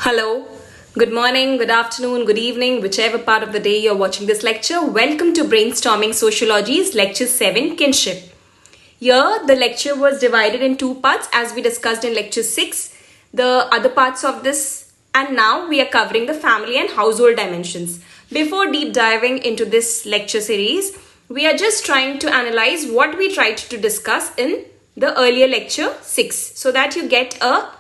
Hello, good morning, good afternoon, good evening, whichever part of the day you're watching this lecture. Welcome to Brainstorming Sociology's Lecture 7, Kinship. Here, the lecture was divided in two parts as we discussed in Lecture 6, the other parts of this, and now we are covering the family and household dimensions. Before deep diving into this lecture series, we are just trying to analyze what we tried to discuss in the earlier Lecture 6 so that you get a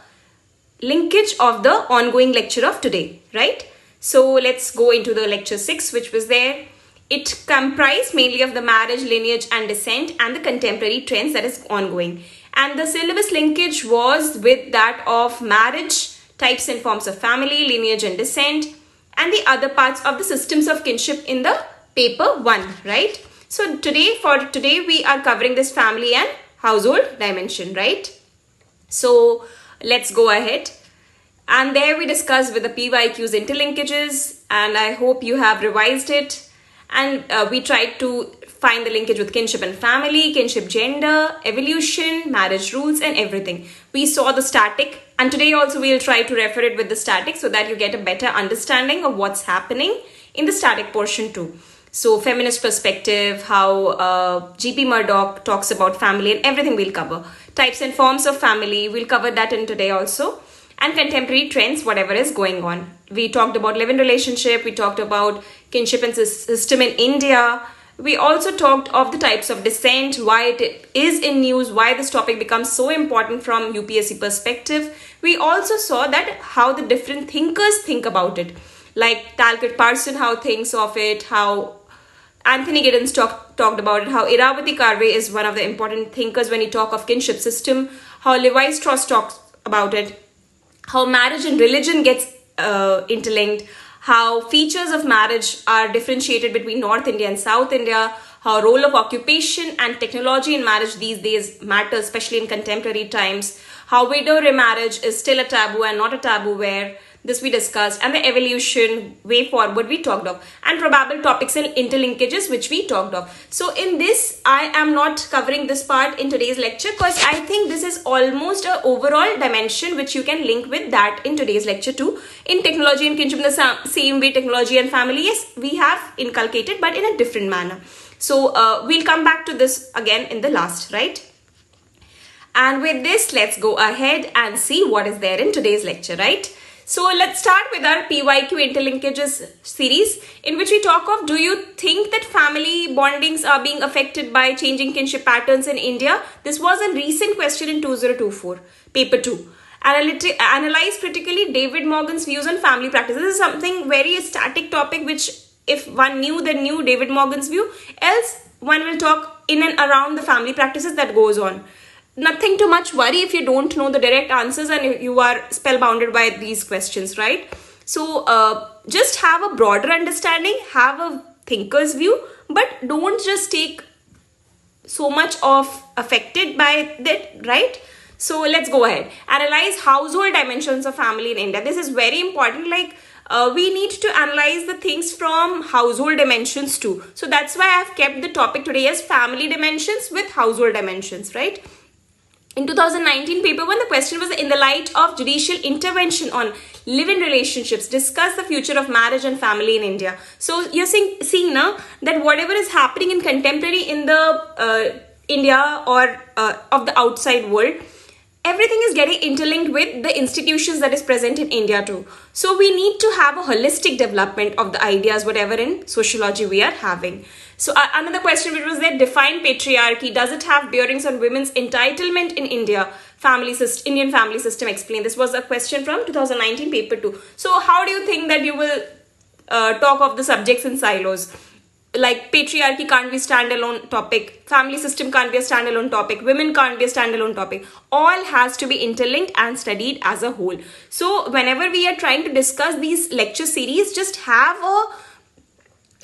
linkage of the ongoing lecture of today, right? So let's go into the lecture 6 which was there. It comprised mainly of the marriage, lineage and descent and the contemporary trends that is ongoing. And the syllabus linkage was with that of marriage, types and forms of family, lineage and descent, and the other parts of the systems of kinship in the paper 1, right? So for today we are covering this family and household dimension, right? So let's go ahead. And there we discussed with the PYQs interlinkages, and I hope you have revised it. And we tried to find the linkage with kinship and family, kinship gender, evolution, marriage rules and everything. We saw the static, and today also we'll try to refer it with the static so that you get a better understanding of what's happening in the static portion too. So feminist perspective, how G.P. Murdoch talks about family and everything we'll cover. Types and forms of family, we'll cover that in today also. And contemporary trends, whatever is going on. We talked about live-in relationship, we talked about kinship and system in India. We also talked of the types of descent, why it is in news, why this topic becomes so important from UPSC perspective. We also saw that how the different thinkers think about it. Like Talcott Parson, how thinks of it, how Anthony Giddens talked about it, how Iravati Karve is one of the important thinkers when he talk of kinship system, how Levi Strauss talks about it, how marriage and religion gets interlinked, how features of marriage are differentiated between North India and South India, how role of occupation and technology in marriage these days matter, especially in contemporary times, how widow remarriage is still a taboo and not a taboo where. This we discussed, and the evolution way forward we talked of, and probable topics and interlinkages which we talked of. So in this, I am not covering this part in today's lecture because I think this is almost an overall dimension which you can link with that in today's lecture too. In technology and kinship, in the same way technology and family, yes, we have inculcated but in a different manner. So we'll come back to this again in the last, right? And with this, let's go ahead and see what is there in today's lecture, right? So let's start with our PYQ interlinkages series in which we talk of, do you think that family bondings are being affected by changing kinship patterns in India? This was a recent question in 2024, paper 2. Analyze critically David Morgan's views on family practices. This is something very static topic which if one knew, then knew David Morgan's view. Else one will talk in and around the family practices that goes on. Nothing too much worry if you don't know the direct answers and you are spellbounded by these questions, right? So just have a broader understanding, have a thinker's view, but don't just take so much of affected by that, right? So let's go ahead. Analyze household dimensions of family in India. This is very important. Like we need to analyze the things from household dimensions too. So that's why I've kept the topic today as family dimensions with household dimensions, right? In 2019 paper 1, the question was, in the light of judicial intervention on live-in relationships, discuss the future of marriage and family in India. So you're seeing now that whatever is happening in contemporary in the India or of the outside world, everything is getting interlinked with the institutions that is present in India too. So we need to have a holistic development of the ideas, whatever in sociology we are having. So another question which was there, define patriarchy. Does it have bearings on women's entitlement in India? Indian family system explained. This was a question from 2019 paper 2. So how do you think that you will talk of the subjects in silos? Like patriarchy can't be a standalone topic, family system can't be a standalone topic, women can't be a standalone topic. All has to be interlinked and studied as a whole. So whenever we are trying to discuss these lecture series, just have a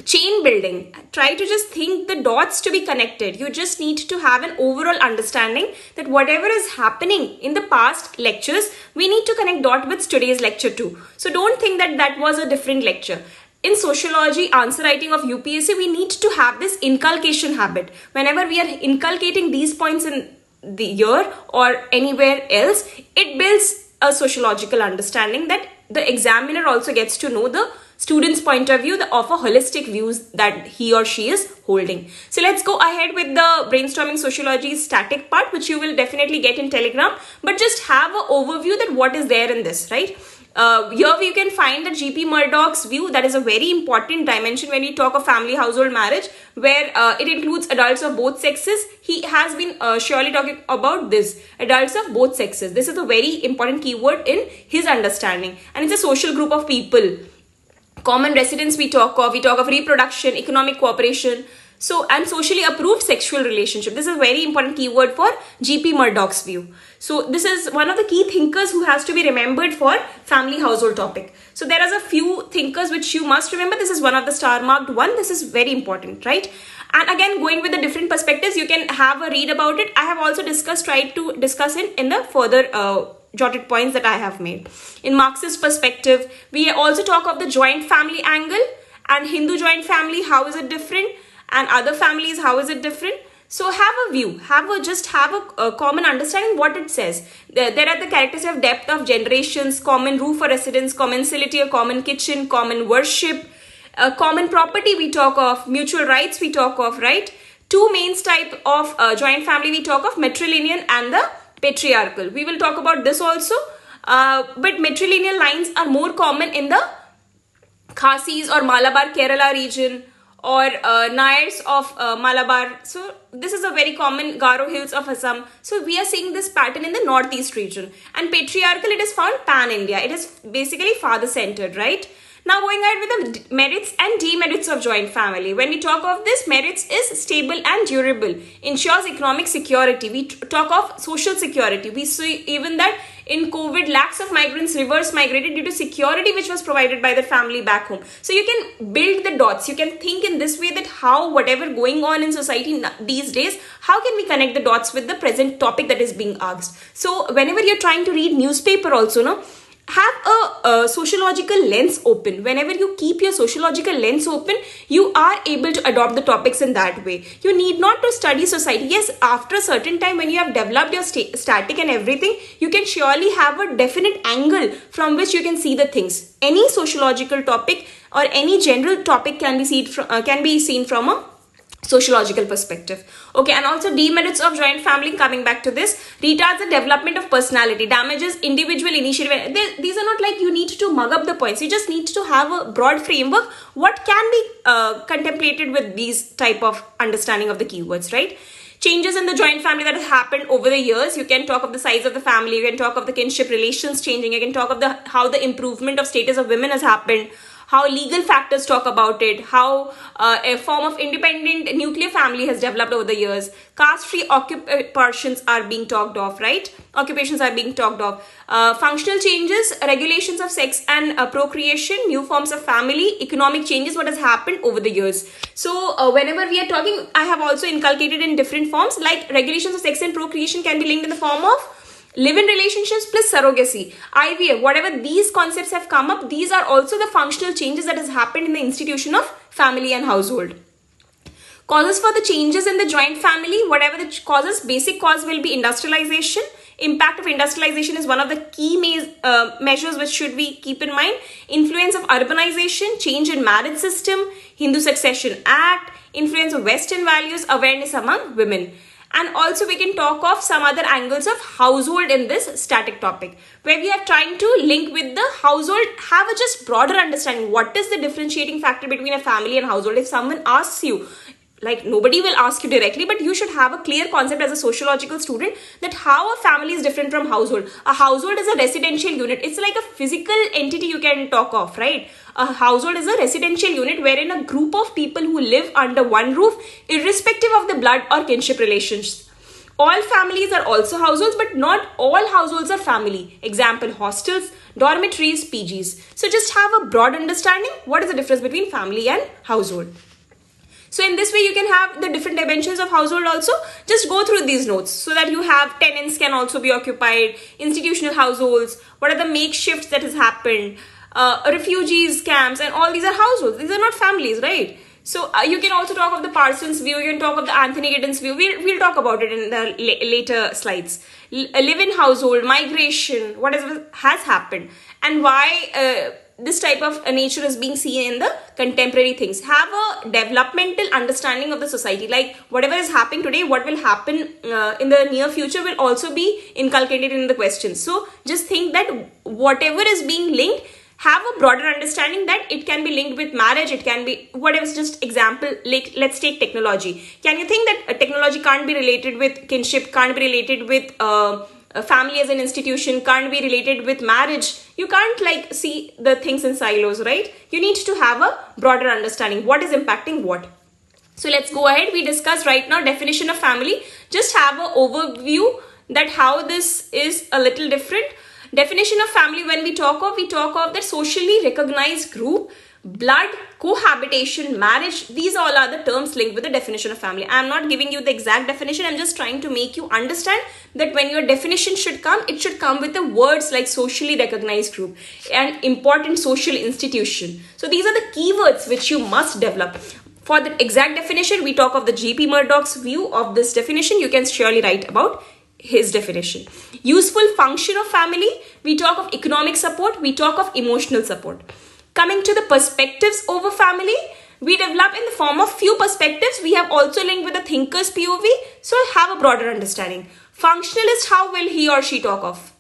chain building. Try to just think the dots to be connected. You just need to have an overall understanding that whatever is happening in the past lectures, we need to connect dot with today's lecture too. So don't think that that was a different lecture. In sociology, answer writing of UPSC, we need to have this inculcation habit. Whenever we are inculcating these points in the year or anywhere else, it builds a sociological understanding, that the examiner also gets to know the student's point of view of a holistic views that he or she is holding. So let's go ahead with the brainstorming sociology static part, which you will definitely get in Telegram, but just have an overview that what is there in this, right? Here you can find the GP Murdoch's view. That is a very important dimension when we talk of family household marriage, where it includes adults of both sexes. He has been surely talking about this, adults of both sexes. This is a very important keyword in his understanding, and it's a social group of people. Common residence we talk of reproduction, economic cooperation, so and socially approved sexual relationship. This is a very important keyword for GP Murdoch's view. So this is one of the key thinkers who has to be remembered for family household topic. So there are a few thinkers which you must remember. This is one of the star marked one. This is very important, right? And again, going with the different perspectives, you can have a read about it. I have also tried to discuss it in the further jotted points that I have made. In Marxist perspective, we also talk of the joint family angle, and Hindu joint family, how is it different, and other families, how is it different. So have a view, have a common understanding what it says. There are the characteristics of depth of generations, common roof for residence, commensality, a common kitchen, common worship, common property we talk of, mutual rights we talk of, right? Two main type of joint family we talk of, matrilineal and the patriarchal. We will talk about this also, but matrilineal lines are more common in the Khasis or Malabar Kerala region, or Nayars of Malabar. So this is a very common Garo hills of Assam. So we are seeing this pattern in the northeast region. And patriarchal, it is found pan-India. It is basically father-centered, right? Now going ahead with the merits and demerits of joint family. When we talk of this, merits is stable and durable, ensures economic security. We talk of social security. We see even that in COVID, lakhs of migrants reverse migrated due to security which was provided by the family back home. So you can build the dots. You can think in this way that how whatever going on in society these days, how can we connect the dots with the present topic that is being asked. So whenever you're trying to read newspaper also, no, have a sociological lens open. Whenever you keep your sociological lens open, you are able to adopt the topics in that way. You need not to study society. Yes, after a certain time when you have developed your static and everything, you can surely have a definite angle from which you can see the things. Any sociological topic or any general topic can be seen from a sociological perspective. Okay, and also demerits of joint family, coming back to this, retards the development of personality, damages individual initiative. These are not like you need to mug up the points. You just need to have a broad framework. What can be contemplated with these type of understanding of the keywords, right? Changes in the joint family that has happened over the years. You can talk of the size of the family. You can talk of the kinship relations changing. You can talk of how the improvement of status of women has happened, how legal factors talk about it, how a form of independent nuclear family has developed over the years. Caste-free occupations are being talked of, right? Occupations are being talked of. Functional changes, regulations of sex and procreation, new forms of family, economic changes, what has happened over the years. So whenever we are talking, I have also inculcated in different forms, like regulations of sex and procreation can be linked in the form of live-in relationships plus surrogacy, IVF, whatever these concepts have come up, these are also the functional changes that has happened in the institution of family and household. Causes for the changes in the joint family, whatever the causes, basic cause will be industrialization. Impact of industrialization is one of the key measures which should we keep in mind. Influence of urbanization, change in marriage system, Hindu Succession Act, influence of Western values, awareness among women. And also we can talk of some other angles of household in this static topic, where we are trying to link with the household, have a just broader understanding. What is the differentiating factor between a family and household? If someone asks you, like nobody will ask you directly, but you should have a clear concept as a sociological student that how a family is different from household. A household is a residential unit. It's like a physical entity you can talk of, right? A household is a residential unit wherein a group of people who live under one roof, irrespective of the blood or kinship relations. All families are also households, but not all households are family. Example, hostels, dormitories, PGs. So just have a broad understanding. What is the difference between family and household? So in this way, you can have the different dimensions of household also. Just go through these notes so that you have tenants can also be occupied, institutional households, what are the makeshifts that has happened, refugees camps, and all these are households. These are not families, right? So you can also talk of the Parsons view, you can talk of the Anthony Giddens view. We'll talk about it in the later slides. A live-in household, migration, whatever has happened, and why this type of nature is being seen in the contemporary things. Have a developmental understanding of the society, like whatever is happening today, what will happen in the near future will also be inculcated in the questions. So just think that whatever is being linked, have a broader understanding that it can be linked with marriage, it can be whatever. Just example, like let's take technology. Can you think that technology can't be related with kinship, can't be related with a family as an institution, can't be related with marriage? You can't like see the things in silos, right? You need to have a broader understanding what is impacting what. So let's go ahead. We discuss right now definition of family. Just have an overview that how this is a little different. Definition of family, when we talk of that socially recognized group, blood, cohabitation, marriage. These all are the terms linked with the definition of family. I am not giving you the exact definition. I'm just trying to make you understand that when your definition should come, it should come with the words like socially recognized group and important social institution. So these are the keywords which you must develop. For the exact definition, we talk of the G.P. Murdoch's view of this definition. You can surely write about his definition. Useful function of family, we talk of economic support, we talk of emotional support. Coming to the perspectives over family, we develop in the form of few perspectives. We have also linked with the thinker's POV, so have a broader understanding. Functionalist, how will he or she talk of?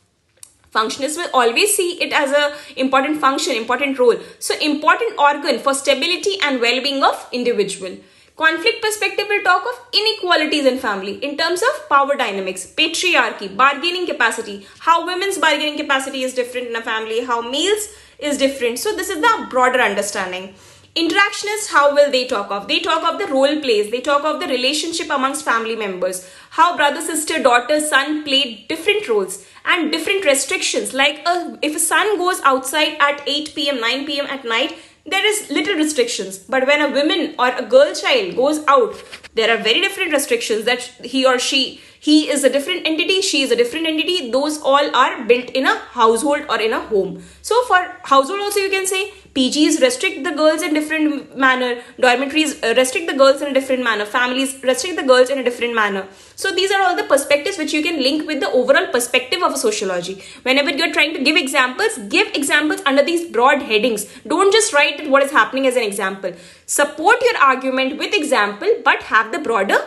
Functionalists will always see it as a important function, important role. So important organ for stability and well-being of individual. Conflict perspective will talk of inequalities in family in terms of power dynamics, patriarchy, bargaining capacity, how women's bargaining capacity is different in a family, how males is different. So this is the broader understanding. Interactionists, how will they talk of? They talk of the role plays, they talk of the relationship amongst family members, how brother, sister, daughter, son played different roles and different restrictions. Like if a son goes outside at 8 p.m., 9 p.m. at night, there is little restrictions, but when a woman or a girl child goes out, there are very different restrictions that he or she, he is a different entity, she is a different entity. Those all are built in a household or in a home. So for household also you can say PGs restrict the girls in different manner, dormitories restrict the girls in a different manner, families restrict the girls in a different manner. So these are all the perspectives which you can link with the overall perspective of a sociology. Whenever you're trying to give examples under these broad headings. Don't just write what is happening as an example. Support your argument with example, but have the broader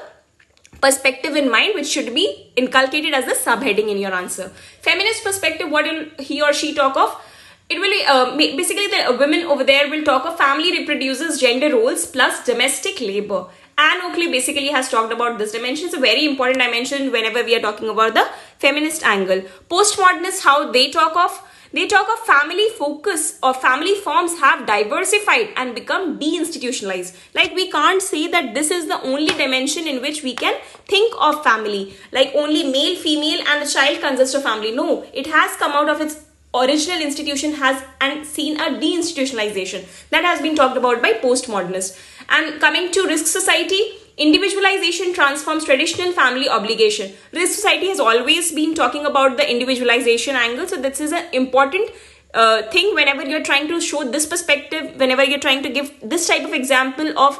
perspective in mind, which should be inculcated as a subheading in your answer. Feminist perspective, what will he or she talk of? It will basically the women over there will talk of family reproduces gender roles plus domestic labor. Anne Oakley basically has talked about this dimension. It's a very important dimension whenever we are talking about the feminist angle. Postmodernists, how they talk of? They talk of family focus or family forms have diversified and become deinstitutionalized. Like we can't say that this is the only dimension in which we can think of family. Like only male, female and the child consist of family. No, it has come out of its original institution has and seen a deinstitutionalization. That has been talked about by postmodernists. And coming to risk society, individualization transforms traditional family obligation. Risk society has always been talking about the individualization angle. So this is an important thing whenever you're trying to show this perspective, whenever you're trying to give this type of example of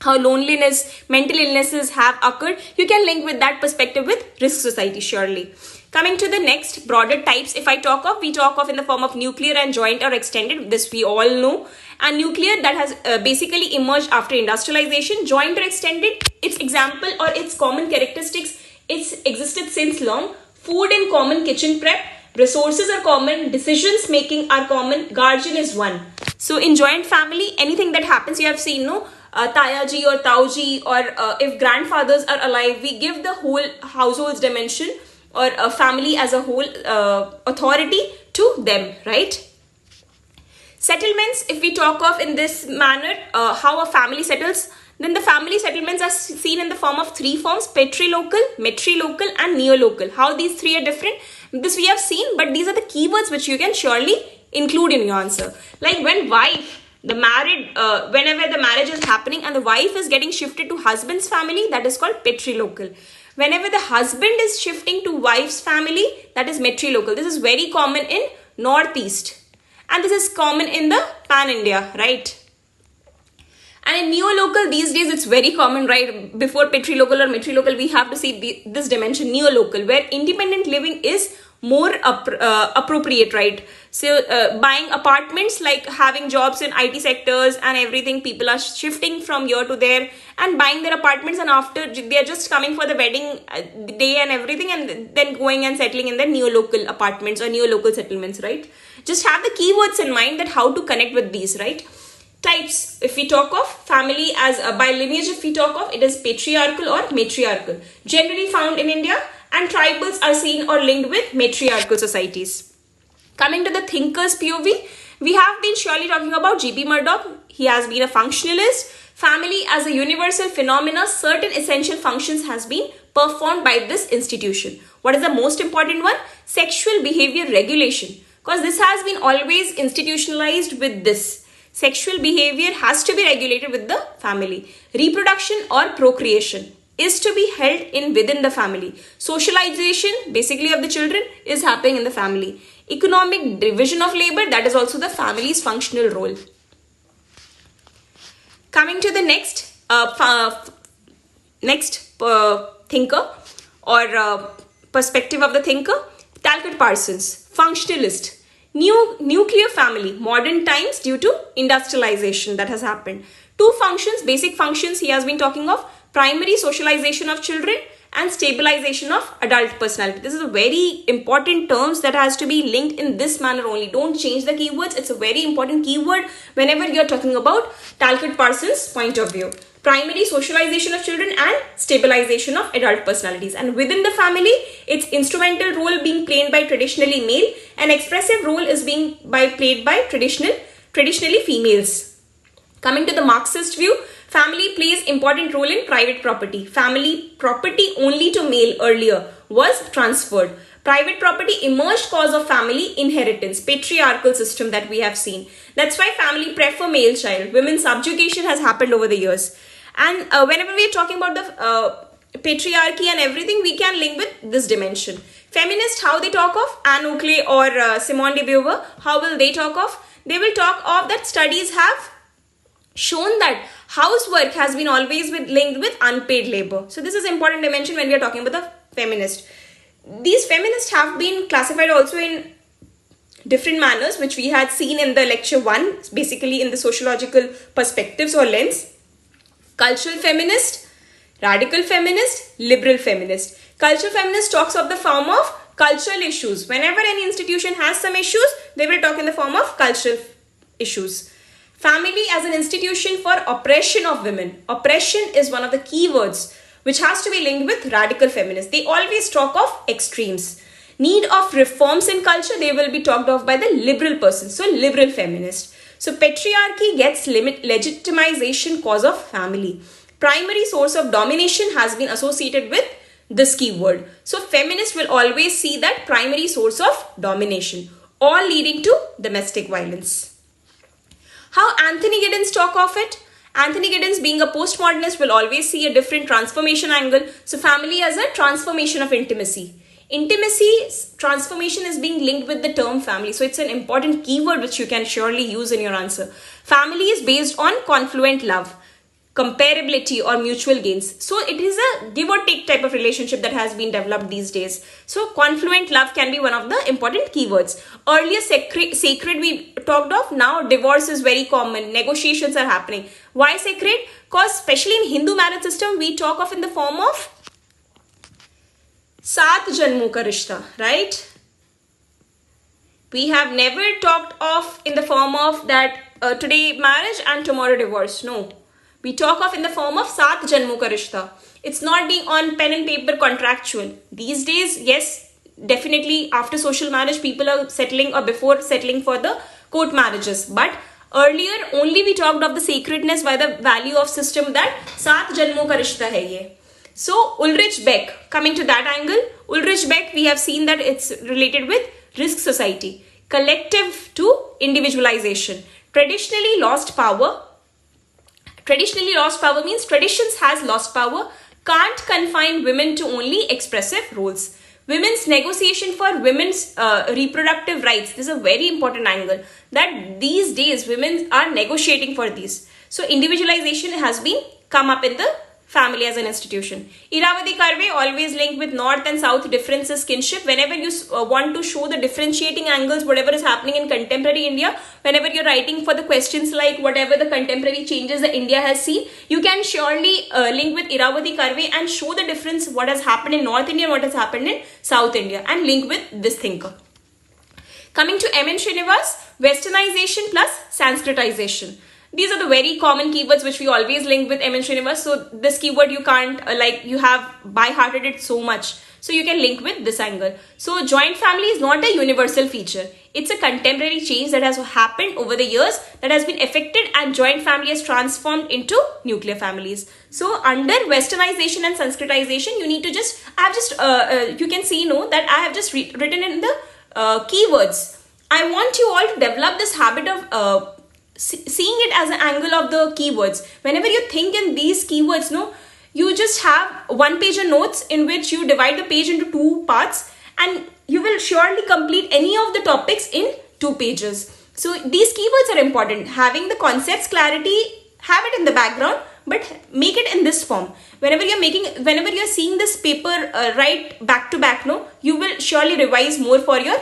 how loneliness, mental illnesses have occurred, you can link with that perspective with risk society surely. Coming to the next broader types, if I talk of, we talk of in the form of nuclear and joint or extended. This we all know. And nuclear, that has basically emerged after industrialization. Joint or extended, its example or its common characteristics, it's existed since long. Food in common, kitchen prep. Resources are common, decisions making are common, guardian is one. So in joint family, anything that happens, you have seen, no? Tayaji or Tauji, or if grandfathers are alive, we give the whole household's dimension or a family as a whole authority to them, right? Settlements, if we talk of in this manner, how a family settles, then the family settlements are seen in the form of three forms: patrilocal, matrilocal and neolocal. How these three are different, this we have seen, but these are the keywords which you can surely include in your answer. Like when wife, the married, whenever the marriage is happening and the wife is getting shifted to husband's family, that is called patrilocal. Whenever the husband is shifting to wife's family, that is matrilocal. This is very common in Northeast and this is common in the Pan-India, right? And in neolocal, these days it's very common, right? Before patrilocal or matrilocal, we have to see this dimension, neolocal, where independent living is more appropriate, right? So buying apartments, like having jobs in IT sectors and everything, people are shifting from here to there and buying their apartments, and after they are just coming for the wedding day and everything, and then going and settling in their neolocal apartments or neolocal settlements, right? Just have the keywords in mind, that how to connect with these, right? Types, if we talk of family as by lineage, if we talk of, it is patriarchal or matriarchal, generally found in India, and tribals are seen or linked with matriarchal societies. Coming to the thinker's POV, we have been surely talking about G.P. Murdoch. He has been a functionalist. Family as a universal phenomena, certain essential functions has been performed by this institution. What is the most important one? Sexual behavior regulation, because this has been always institutionalized with this. Sexual behavior has to be regulated with the family. Reproduction or procreation is to be held in within the family. Socialization, basically, of the children is happening in the family. Economic division of labor, that is also the family's functional role. Coming to the next thinker or perspective of the thinker, Talcott Parsons, functionalist. Nuclear family, modern times due to industrialization that has happened. Two functions, basic functions he has been talking of: primary socialization of children and stabilization of adult personality. This is a very important terms that has to be linked in this manner only. Don't change the keywords. It's a very important keyword whenever you're talking about Talcott Parsons' point of view. Primary socialization of children and stabilization of adult personalities. And within the family, its instrumental role being played by traditionally male, and expressive role is being played by traditionally females. Coming to the Marxist view, family plays important role in private property. Family property only to male earlier was transferred. Private property emerged cause of family inheritance, patriarchal system that we have seen. That's why family prefer male child. Women's subjugation has happened over the years. And whenever we are talking about the patriarchy and everything, we can link with this dimension. Feminist, how they talk of Anne Oakley or Simone de Beauvoir, how will they talk of? They will talk of that studies have shown that housework has been always linked with unpaid labor. So this is important dimension when we are talking about the feminist. These feminists have been classified also in different manners, which we had seen in the lecture 1, basically in the sociological perspectives or lens. Cultural feminist, radical feminist, liberal feminist. Cultural feminist talks of the form of cultural issues. Whenever any institution has some issues, they will talk in the form of cultural issues. Family as an institution for oppression of women. Oppression is one of the key words which has to be linked with radical feminists. They always talk of extremes. Need of reforms in culture, they will be talked of by the liberal person. So liberal feminist. So patriarchy gets legitimization cause of family. Primary source of domination has been associated with this keyword. So feminists will always see that primary source of domination, all leading to domestic violence. How Anthony Giddens talk of it? Anthony Giddens, being a postmodernist, will always see a different transformation angle. So family as a transformation of intimacy. Intimacy transformation is being linked with the term family. So it's an important keyword which you can surely use in your answer. Family is based on confluent love, comparability or mutual gains. So it is a give or take type of relationship that has been developed these days. So confluent love can be one of the important keywords. Earlier sacred we talked of, now divorce is very common. Negotiations are happening. Why sacred? Because especially in Hindu marriage system, we talk of in the form of सात जन्मों का रिश्ता, right? We have never talked of in the form of that today marriage and tomorrow divorce. No. We talk of in the form of सात जन्मों का रिश्ता. It's not being on pen and paper contractual. These days, yes, definitely after social marriage, people are settling or before settling for the court marriages. But earlier, only we talked of the sacredness by the value of system that सात जन्मों का रिश्ता है ये. So, Ulrich Beck, coming to that angle, Ulrich Beck, we have seen that it's related with risk society, collective to individualization, traditionally lost power. Traditionally lost power means traditions has lost power, can't confine women to only expressive roles. Women's negotiation for women's reproductive rights. This is a very important angle that these days women are negotiating for these. So individualization has been come up in the family as an institution. Irrawaddy Karve always linked with north and south differences, kinship. Whenever you want to show the differentiating angles, whatever is happening in contemporary India, whenever you're writing for the questions like whatever the contemporary changes that India has seen, you can surely link with Irrawaddy Karve and show the difference, what has happened in North India, what has happened in South India, and link with this thinker. Coming to M.N. Srinivas, westernization plus Sanskritization. These are the very common keywords which we always link with M.N. Srinivas. So this keyword you can't, you have by-hearted it so much. So you can link with this angle. So joint family is not a universal feature. It's a contemporary change that has happened over the years that has been affected, and joint family has transformed into nuclear families. So under westernization and Sanskritization, you need to just, you can see, that I have just written in the keywords. I want you all to develop this habit of seeing it as an angle of the keywords. Whenever you think in these keywords, you just have one page of notes in which you divide the page into 2 parts, and you will surely complete any of the topics in 2 pages. So these keywords are important. Having the concepts clarity, have it in the background, but make it in this form. Whenever you're seeing this paper right back to back, you will surely revise more for your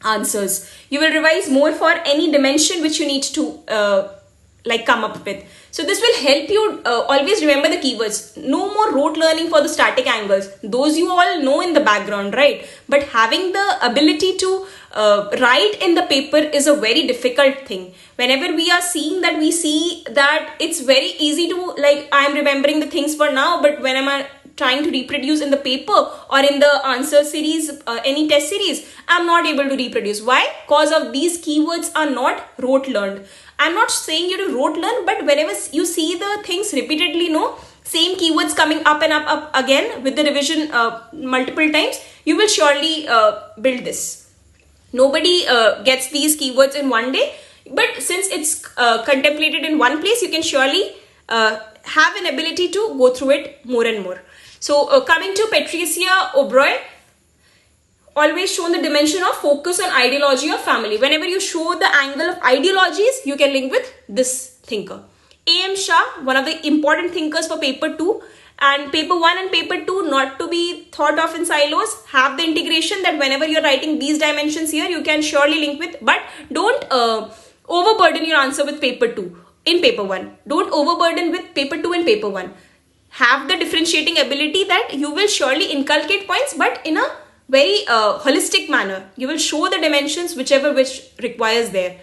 answers. You will revise more for any dimension which you need to come up with. So this will help you always remember the keywords. No more rote learning for the static angles. Those you all know in the background, right? But having the ability to write in the paper is a very difficult thing. Whenever we are seeing that, we see that it's very easy to, I'm remembering the things for now, but when I'm trying to reproduce in the paper or in the answer series, any test series, I'm not able to reproduce. Why? Because of these keywords are not rote learned. I'm not saying you to rote learn, but whenever you see the things repeatedly, same keywords coming up and up again with the revision multiple times, you will surely build this. Nobody gets these keywords in one day, but since it's contemplated in one place, you can surely have an ability to go through it more and more. So coming to Patricia O'Brien, always shown the dimension of focus on ideology of family. Whenever you show the angle of ideologies, you can link with this thinker. A.M. Shah, one of the important thinkers for paper 2, and paper 1 and paper 2 not to be thought of in silos. Have the integration that whenever you're writing these dimensions here, you can surely link with, but don't overburden your answer with paper 2 in paper 1. Don't overburden with paper 2 in paper 1. Have the differentiating ability that you will surely inculcate points, but in a very holistic manner. You will show the dimensions which requires there.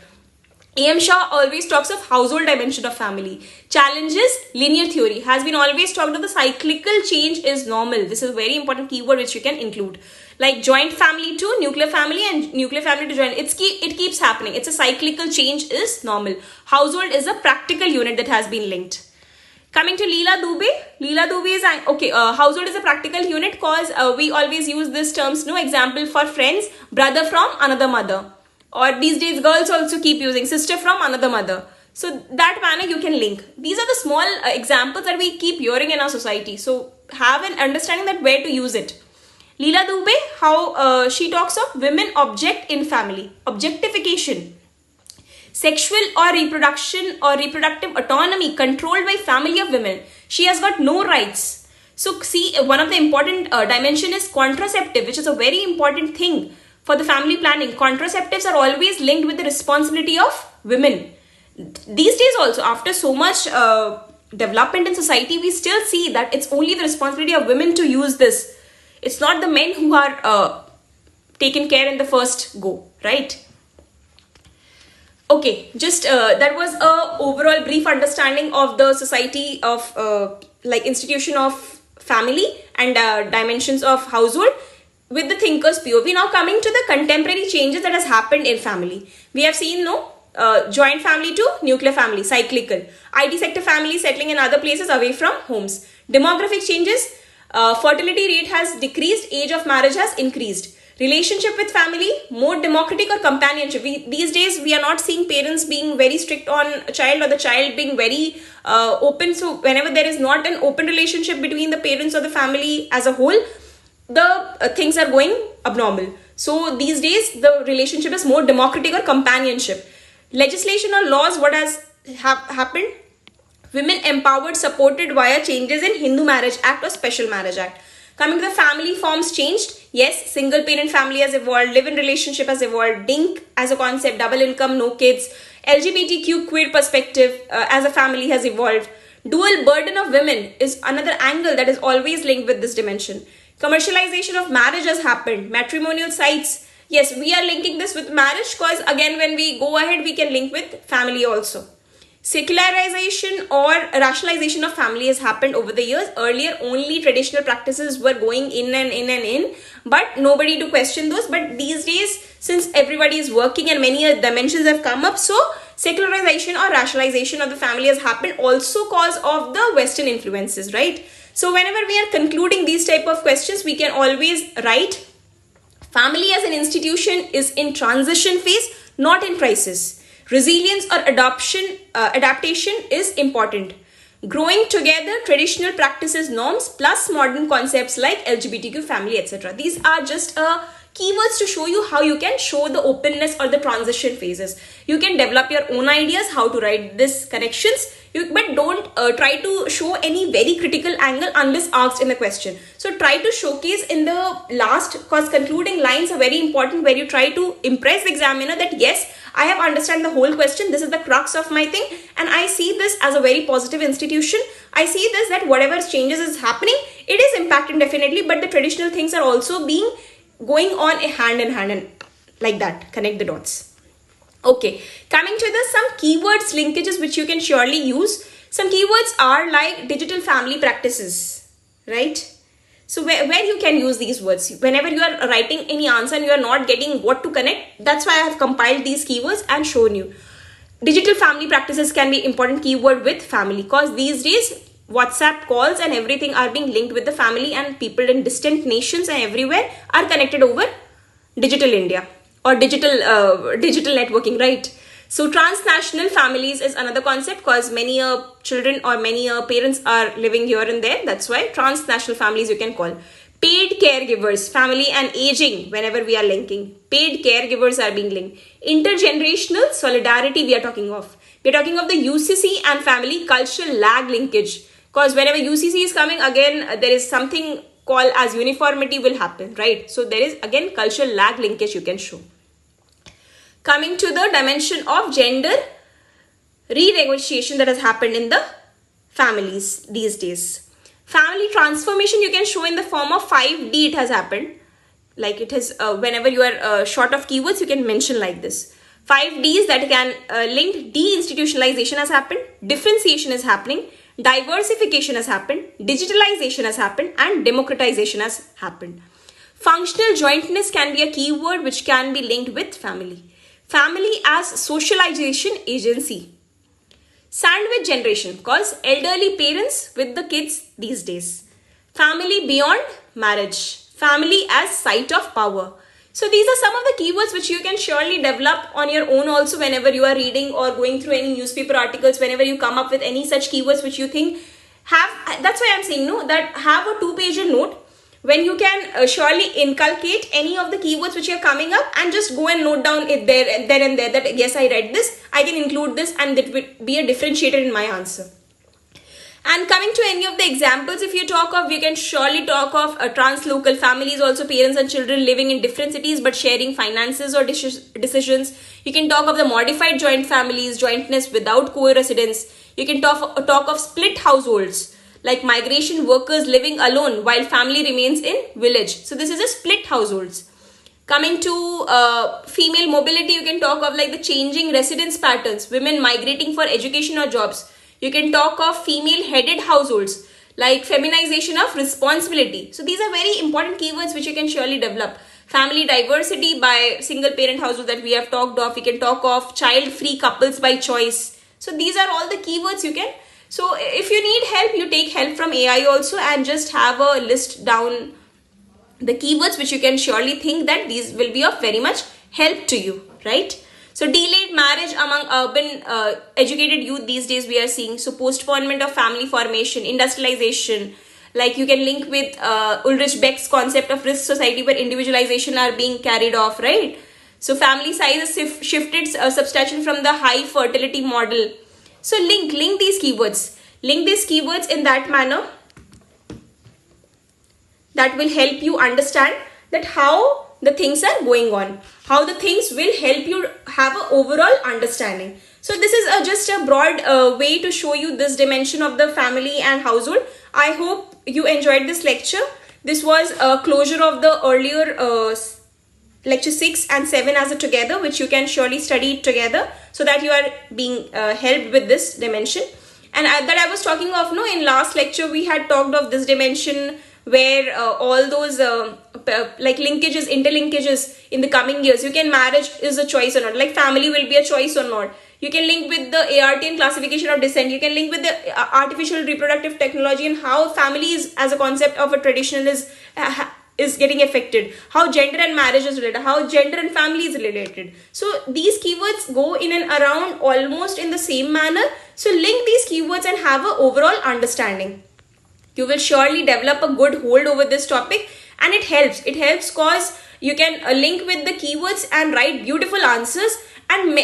A.M. Shah always talks of household dimension of family. Challenges linear theory. Has been always talked of the cyclical change is normal. This is a very important keyword which you can include. Like joint family to nuclear family and nuclear family to joint. It keeps happening. It's a cyclical change is normal. Household is a practical unit that has been linked. Coming to Leela Dubey. Leela Dubey is, household is a practical unit because we always use these terms, example for friends, brother from another mother. Or these days girls also keep using sister from another mother. So that manner you can link. These are the small examples that we keep hearing in our society. So have an understanding that where to use it. Leela Dubey, how she talks of women object in family. Objectification. Sexual or reproduction or reproductive autonomy controlled by family of women. She has got no rights. So see, one of the important dimension is contraceptive, which is a very important thing for the family planning. Contraceptives are always linked with the responsibility of women. These days also, after so much development in society, we still see that it's only the responsibility of women to use this. It's not the men who are taken care in the first go, right? Okay, just that was a overall brief understanding of the society of institution of family and dimensions of household with the thinker's POV. Now coming to the contemporary changes that has happened in family. We have seen joint family to nuclear family, cyclical. IT sector family settling in other places away from homes. Demographic changes, fertility rate has decreased, age of marriage has increased. Relationship with family, more democratic or companionship. These days, we are not seeing parents being very strict on a child or the child being very open. So whenever there is not an open relationship between the parents or the family as a whole, the things are going abnormal. So these days, the relationship is more democratic or companionship. Legislation or laws, what has happened? Women empowered, supported via changes in Hindu Marriage Act or Special Marriage Act. Coming to the family forms changed. Yes, single parent family has evolved, live-in relationship has evolved, DINK as a concept, double income, no kids, LGBTQ queer perspective as a family has evolved. Dual burden of women is another angle that is always linked with this dimension. Commercialization of marriage has happened. Matrimonial sites. Yes, we are linking this with marriage because again when we go ahead we can link with family also. Secularization or rationalization of family has happened over the years. Earlier, only traditional practices were going in and in and in, but nobody to question those. But these days, since everybody is working and many dimensions have come up, so secularization or rationalization of the family has happened also cause of the Western influences, right? So whenever we are concluding these type of questions, we can always write, family as an institution is in transition phase, not in crisis. Resilience or adaptation is important. Growing together traditional practices, norms plus modern concepts like LGBTQ family, etc. These are just keywords to show you how you can show the openness or the transition phases. You can develop your own ideas how to write these connections, but don't try to show any very critical angle unless asked in the question. So try to showcase in the last, because concluding lines are very important, where you try to impress the examiner that yes, I have understand the whole question, this is the crux of my thing, and I see this as a very positive institution. I see this that whatever changes is happening, it is impacting definitely, but the traditional things are also being going on hand in hand, and like that, connect the dots. Okay, coming to the some keywords linkages which you can surely use. Some keywords are like digital family practices, right? So where you can use these words, whenever you are writing any answer and you are not getting what to connect, that's why I have compiled these keywords and shown you. Digital family practices can be important keyword with family, because these days WhatsApp calls and everything are being linked with the family, and people in distant nations and everywhere are connected over digital India or digital networking, right? So transnational families is another concept, because many children or many parents are living here and there. That's why transnational families you can call. Paid caregivers, family and aging, whenever we are linking. Paid caregivers are being linked. Intergenerational solidarity we are talking of. We are talking of the UCC and family cultural lag linkage. Because whenever UCC is coming, again, there is something called as uniformity will happen, right? So there is again cultural lag linkage you can show. Coming to the dimension of gender renegotiation that has happened in the families these days. Family transformation you can show in the form of 5D it has happened. Like it has, whenever you are short of keywords, you can mention like this. 5Ds that can link deinstitutionalization has happened, differentiation is happening, diversification has happened, digitalization has happened, and democratization has happened. Functional jointness can be a keyword which can be linked with family. Family as socialization agency. Sandwich generation, because elderly parents with the kids these days. Family beyond marriage. Family as site of power. So these are some of the keywords which you can surely develop on your own also whenever you are reading or going through any newspaper articles, whenever you come up with any such keywords which you think have, that's why I'm saying no, that have a 2-pager note when you can surely inculcate any of the keywords which are coming up, and just go and note down it there and there that yes, I read this, I can include this, and that will be a differentiator in my answer. And coming to any of the examples, if you talk of, you can surely talk of translocal families, also parents and children living in different cities but sharing finances or decisions. You can talk of the modified joint families, jointness without co-residence. You can talk of split households, like migration workers living alone while family remains in village. So this is a split households. Coming to female mobility, you can talk of like the changing residence patterns, women migrating for education or jobs. You can talk of female-headed households, like feminization of responsibility. So these are very important keywords which you can surely develop. Family diversity by single-parent households that we have talked of. We can talk of child-free couples by choice. So these are all the keywords you can. So if you need help, you take help from AI also, and just have a list down the keywords which you can surely think that these will be of very much help to you, right? So delayed marriage among urban educated youth these days we are seeing. So postponement of family formation, industrialization, like you can link with Ulrich Beck's concept of risk society where individualization are being carried off, right? So family size is shifted substantially from the high fertility model. So link these keywords. Link these keywords in that manner. That will help you understand that how the things are going on, how the things will help you have an overall understanding. So this is just a broad way to show you this dimension of the family and household. I hope you enjoyed this lecture. This was a closure of the earlier lecture 6 and 7 as a together, which you can surely study together so that you are being helped with this dimension. And that I was talking of, no, in last lecture we had talked of this dimension where all those like linkages, interlinkages in the coming years, you can marriage is a choice or not, like family will be a choice or not. You can link with the ART and classification of descent. You can link with the artificial reproductive technology and how family is as a concept of a traditional is getting affected, how gender and marriage is related, how gender and family is related. So these keywords go in and around almost in the same manner. So link these keywords and have an overall understanding. You will surely develop a good hold over this topic, and it helps cause you can link with the keywords and write beautiful answers. And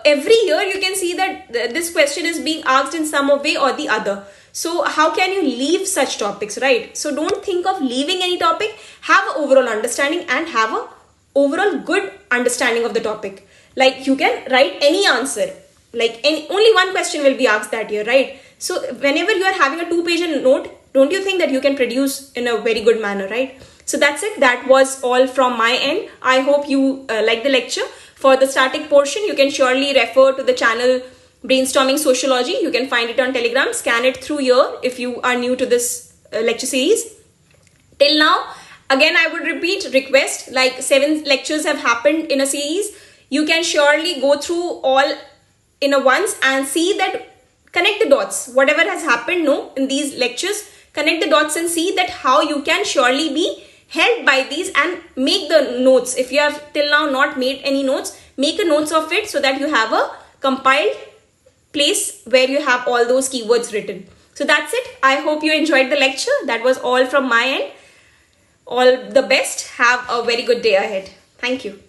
every year you can see that this question is being asked in some way or the other. So how can you leave such topics, right? So don't think of leaving any topic. Have an overall understanding and have a overall good understanding of the topic. Like you can write any answer. Like only one question will be asked that year, right? So whenever you are having a 2-page note, don't you think that you can produce in a very good manner, right? So that's it. That was all from my end. I hope you like the lecture. For the static portion, you can surely refer to the channel Brainstorming Sociology. You can find it on Telegram. Scan it through here if you are new to this lecture series. Till now, again, I would request, like 7 lectures have happened in a series. You can surely go through all in a once and see that, connect the dots. Whatever has happened, in these lectures, connect the dots and see that how you can surely be helped by these and make the notes. If you have till now not made any notes, make a notes of it so that you have a compiled place where you have all those keywords written. So that's it. I hope you enjoyed the lecture. That was all from my end. All the best. Have a very good day ahead. Thank you.